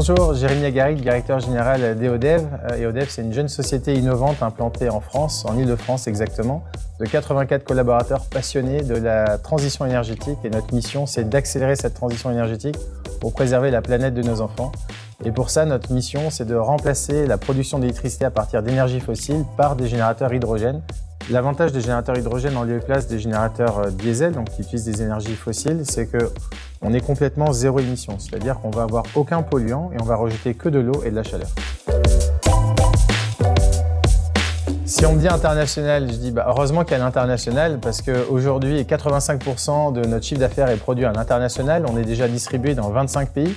Bonjour, Jérémy Agaric, directeur général d'EODEV. EODEV, c'est une jeune société innovante implantée en France, en Île-de-France exactement, de 84 collaborateurs passionnés de la transition énergétique. Et notre mission, c'est d'accélérer cette transition énergétique pour préserver la planète de nos enfants. Et pour ça, notre mission, c'est de remplacer la production d'électricité à partir d'énergie fossile par des générateurs hydrogène. L'avantage des générateurs hydrogène en lieu et place des générateurs diesel, donc qui utilisent des énergies fossiles, c'est qu'on est complètement zéro émission. C'est-à-dire qu'on va avoir aucun polluant et on va rejeter que de l'eau et de la chaleur. Si on me dit international, je dis heureusement qu'il y a l'international parce qu'aujourd'hui, 85% de notre chiffre d'affaires est produit à l'international. On est déjà distribué dans 25 pays.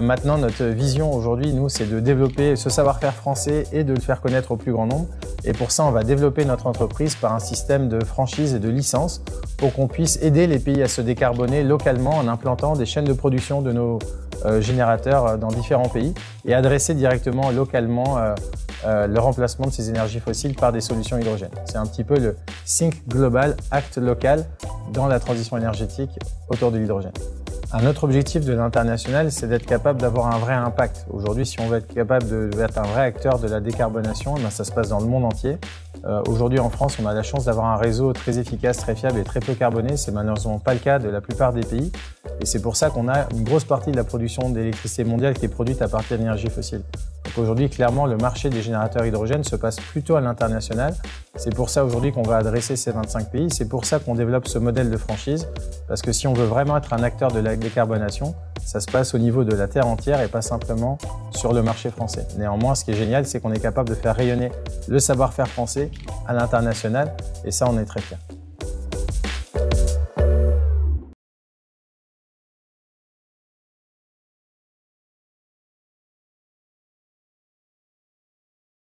Maintenant, notre vision aujourd'hui, nous, c'est de développer ce savoir-faire français et de le faire connaître au plus grand nombre. Et pour ça, on va développer notre entreprise par un système de franchise et de licence pour qu'on puisse aider les pays à se décarboner localement en implantant des chaînes de production de nos générateurs dans différents pays et adresser directement localement le remplacement de ces énergies fossiles par des solutions hydrogènes. C'est un petit peu le Think Global, Act Local dans la transition énergétique autour de l'hydrogène. Un autre objectif de l'international, c'est d'être capable d'avoir un vrai impact. Aujourd'hui, si on veut être capable d'être un vrai acteur de la décarbonation, ça se passe dans le monde entier. Aujourd'hui, en France, on a la chance d'avoir un réseau très efficace, très fiable et très peu carboné. C'est malheureusement pas le cas de la plupart des pays. Et c'est pour ça qu'on a une grosse partie de la production d'électricité mondiale qui est produite à partir d'énergie fossile. Donc aujourd'hui, clairement, le marché des générateurs hydrogène se passe plutôt à l'international. C'est pour ça aujourd'hui qu'on va adresser ces 25 pays. C'est pour ça qu'on développe ce modèle de franchise. Parce que si on veut vraiment être un acteur de la décarbonation, ça se passe au niveau de la terre entière et pas simplement sur le marché français. Néanmoins, ce qui est génial, c'est qu'on est capable de faire rayonner le savoir-faire français à l'international et ça, on est très fiers.